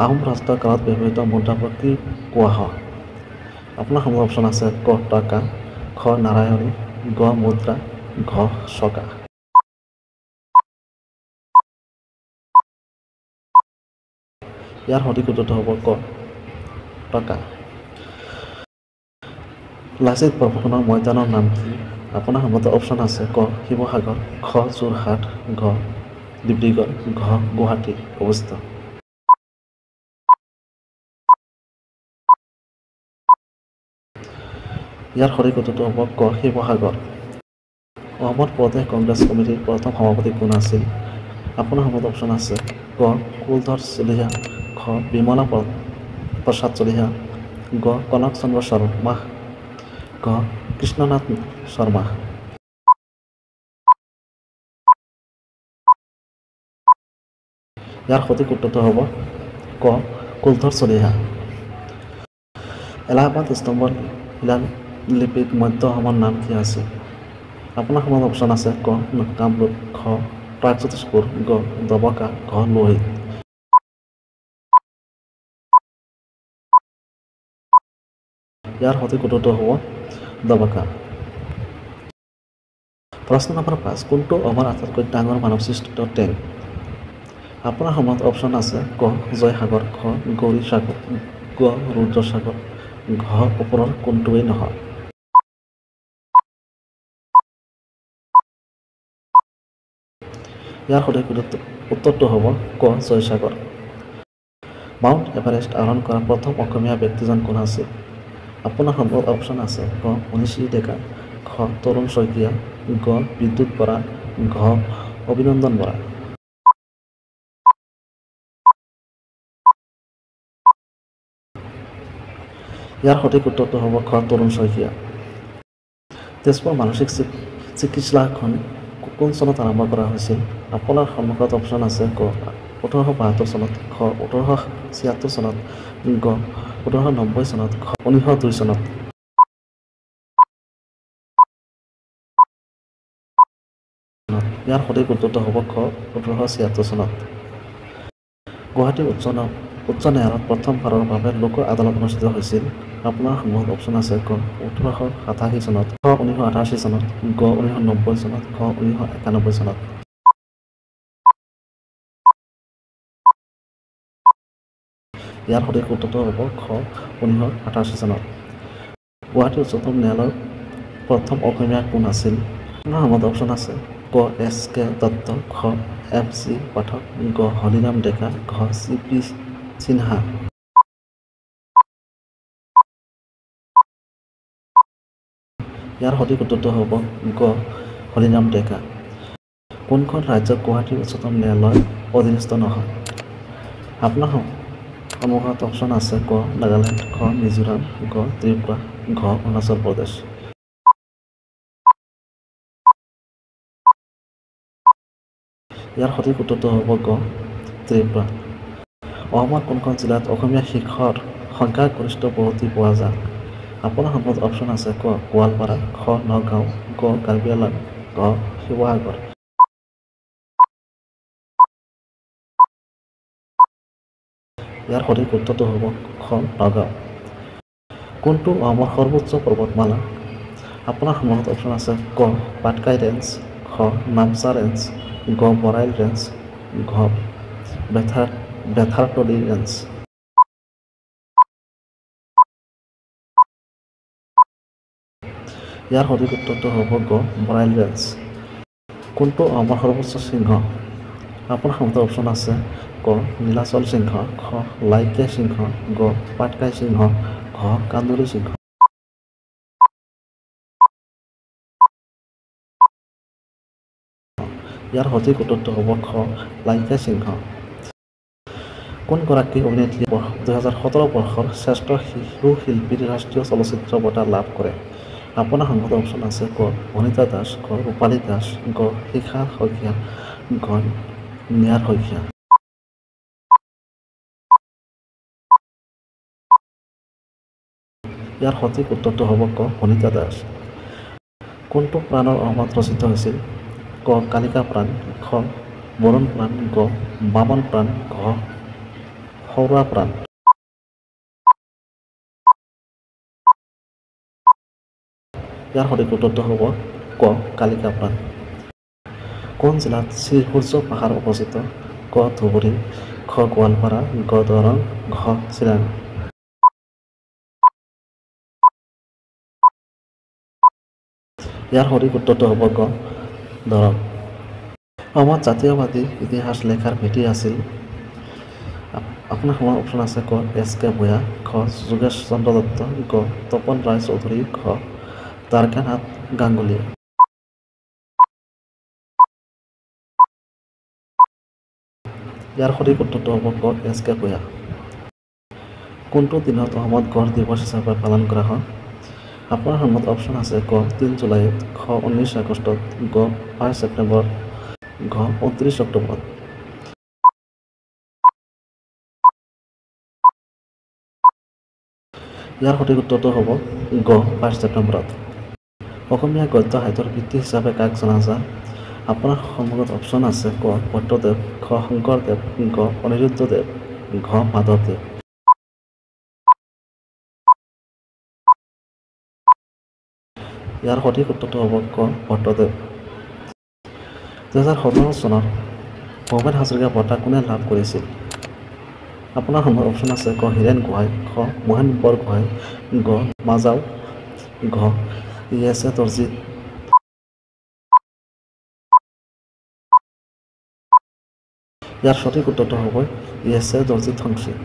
আহোম ৰাজত্বৰ কালত ব্যৱহৃত মুদ্ৰাবোৰক কি কোৱা হয়? আপোনাৰ সন্মুখত অপশ্যন আছে ক টকা, খ নাৰায়ণী, গ মুদ্ৰা, ঘ চকা। ইয়াৰ সঠিক উত্তৰটো হ'ব ক টকা। লাচিত বৰফুকনৰ মৈদামৰ নাম কি? আপোনাৰ সন্মুখত অপশ্যন আছে ক শিৱসাগৰ, খ যোৰহাট, ঘ ডিব্ৰুগড়, ঘ গুৱাহাটী অৱস্থিত। ইয়াৰ সঠিক উত্তৰটো হ'ব ক শিৱসাগৰ। অসমৰ প্ৰদেশ কংগ্ৰেছ কমিটিৰ প্ৰথম সভাপতি কোন আছিল? আপোনাৰ সন্মুখত অপশ্যন আছে ক কুলধৰ চলিহা, খ বিমলা প্ৰসাদ চলিহা, গ কনক চন্দ্ৰ শৰ্মা, ঘ কৃষ্ণনাথ শৰ্মা। ইয়াৰ সঠিক উত্তৰটো হ'ব ক কুলধৰ চলিহা। এলাহাবাদ স্তম্ভৰ শিলালিপিৰ মধ্য অসমৰ নাম কি আছিল? আপোনাৰ সন্মুখত অপশ্যন আছে ক কামৰূপ, খ প্ৰাগজ্যোতিষপুৰ, গ দবকা, ঘ লোহিত। ইয়াৰ সঠিক উত্তৰটো হ'ব দবকা। প্ৰশ্ন নম্বৰ 5, কোনটো অসমৰ আটাইতকৈ ডাঙৰ মানৱ সৃষ্ট টেংক? আপোনাৰ সন্মুখত অপশ্যন আছে ক জয়সাগৰ, খ গৌৰীসাগৰ, গ ৰুদ্ৰসাগৰ, ঘ ওপৰৰ কোনটোৱেই নহয়। ইয়াৰ সঠিক উত্তৰটো হ'ব ক জয়সাগৰ। মাউণ্ট এভাৰেষ্ট আৰোহণ কৰা প্ৰথম অসমীয়া ব্যক্তিজন কোন আছিল? আপোনাৰ সন্মুখত অপশ্যন আছে ক মনীষী ডেকা, খ তৰুণ শইকীয়া, গ বিদ্যুৎ বৰা, ঘ অভিনন্দন বৰা। ইয়াৰ সঠিক উত্তৰটো হ'ব খ তৰুণ শইকীয়া। তেজপুৰ মানসিক চিকিৎসালয়খন কোন চনত আৰম্ভ কৰা হৈছিল? আপোনাৰ সন্মুখত অপশ্যন আছে ক 1872 চনত, খ 1876 চনত, গ 1890 চনত, ঘ 1902 চনত। ইয়াৰ সঠিক উত্তৰটো হ'ব খ 1876 চনত। গুৱাহাটী উচ্চ ন্যায়ালয়ত প্ৰথমবাৰৰ বাবে লোক আদালত অনুষ্ঠিত হৈছিল। আপোনাৰ সন্মুখত অপশ্যন আছে ক 1887 চনত, খ 1988 চনত, গ 1990 চনত, ঘ 1991 চনত। ইয়াৰ সঠিক উত্তৰটো হ'ব খ 1988 চনত। গুৱাহাটী উচ্চতম ন্যায়ালয়ৰ প্ৰথম অসমীয়া কোন আছিল? আপোনাৰ সন্মুখত অপশ্যন আছে ক S.K. দত্ত, খ F.C. পাঠক, গ হৰিৰাম ডেকা, ঘ C.P. সিনহা। ইয়াৰ সঠিক উত্তৰটো হ'ব গ হৰিৰাম ডেকা। কোনখন ৰাজ্য গুৱাহাটী উচ্চতম ন্যায়ালয়ৰ অধীনস্থ নহয়? আপোনাৰ সন্মুখত অপশ্যন আছে ক নাগালেণ্ড, খ মিজোৰাম, গ ত্ৰিপুৰা, ঘ অৰুণাচল প্ৰদেশ। ইয়াৰ সঠিক উত্তৰটো হ'ব গ ত্ৰিপুৰা। অসমৰ কোনখন জিলাত অসমীয়া শিক্ষাৰ সংখ্যাগৰিষ্ঠ বহুমুখী পোৱা যায়? আপোনাৰ সন্মুখত অপশ্যন আছে ক গোৱালপাৰা, খ নগাঁও, গ কাৰ্বি আংলং, ঘ শিৱসাগৰ। ইয়াৰ সঠিক উত্তৰটো হ'ব খ নগাঁও। কোনটো অসমৰ সৰ্বোচ্চ পৰ্বতমালা? আপোনাৰ সন্মুখত অপশ্যন আছে ক পাটকাই ৰেঞ্জ, খ নামচা ৰেঞ্জ, গ বৰাইল ৰেঞ্জ, ঘ বেথাৰতলি ৰেঞ্জ। ইয়াৰ সঠিক উত্তৰটো হ'ব গ বৰাইল ৰেঞ্জ। কোনটো অসমৰ সৰ্বোচ্চ সিংহ? আপোনাৰ সন্মুখত অপশ্যন আছে ক নীলাচল সিংহ, খ লাইকে সিংহ, গ পাটকাই সিংহ, ঘ কান্দুৰী সিংহ। ইয়াৰ সঠিক উত্তৰটো হ'ব খ লাইকে সিংহ। কোনগৰাকী অভিনেত্ৰীয়ে 2017 বৰ্ষৰ শ্ৰেষ্ঠ শিশু শিল্পীৰ ৰাষ্ট্ৰীয় চলচ্চিত্ৰ বঁটা লাভ কৰে? আপোনাৰ সন্মুখত অপশ্যন আছে ক ভনিতা দাস, খ ৰূপালী দাস, গ শিখা শইকীয়া, ঘ নিয়াৰ শইকীয়া। ইয়াৰ সঠিক উত্তৰটো হ'ব ক ভনিতা দাস। কোনটো প্ৰাণৰ অসমত ৰচিত হৈছিল? ক কালিকা প্ৰাণ, খ বৰুণ প্ৰাণ, গ বামন প্ৰাণ, ঘ সৰুৱা প্ৰাণ। ইয়াৰ সঠিক উত্তৰটো হ'ব ক কালিকা প্ৰাণ। কোন জিলাত শ্ৰীসূৰ্য পাহাৰ অৱস্থিত? ক ধুবুৰী, খ গোৱালপাৰা, গ দৰং, ঘ চিৰাং। ইয়াৰ সঠিক উত্তৰটো হ'ব ক দৰং। অসমত জাতীয়বাদী ইতিহাস লেখাৰ ভেটি আছিল। আপোনাৰ সমান অপশ্যন আছে ক এছ.কে. ভূঞা, খ যোগেশ চন্দ্ৰ দত্ত, গ তপন ৰায় চৌধুৰী, খ দ্বাৰকানাথ গাংগুলী। ইয়াৰ সঠিক উত্তৰটো হ'ব ক এছ.কে. ভূঞা। কোনটো দিনত অসমত গড় দিৱস হিচাপে পালন কৰা হয়? আপোনাৰ সন্মুখত অপশ্যন আছে ক ৩ জুলাইত, খ ১৯ আগষ্টত, গ ৫ ছেপ্টেম্বৰত, ঘ ২৯ অক্টোবৰত। ইয়াৰ সঠিক উত্তৰটো হ'ব গ ৫ ছেপ্টেম্বৰত। অসমীয়া গদ্য সাহিত্যৰ পিতৃ হিচাপে কাক জনা যায়? আপোনাৰ সন্মুখত অপশ্যন আছে ক ভট্টদেৱ, খ শংকৰদেৱ, গ অনিৰুদ্ধদেৱ, ঘ মাধৱদেৱ। ইয়াৰ সঠিক উত্তৰটো হ'ব ক ভট্টদেৱ। ২০১৭ চনত ভূপেন হাজৰিকা বঁটা কোনে লাভ কৰিছিল? আপোনাৰ সন্মুখত অপশ্যন আছে ক হীৰেণ গোহাঁই, খ মোহেন বৰগোহাঁই, গ মাজাও, ঘ য়েছে দৰ্জী। ইয়াৰ সঠিক উত্তৰটো হ'ব য়েছে দৰ্জী থংচী।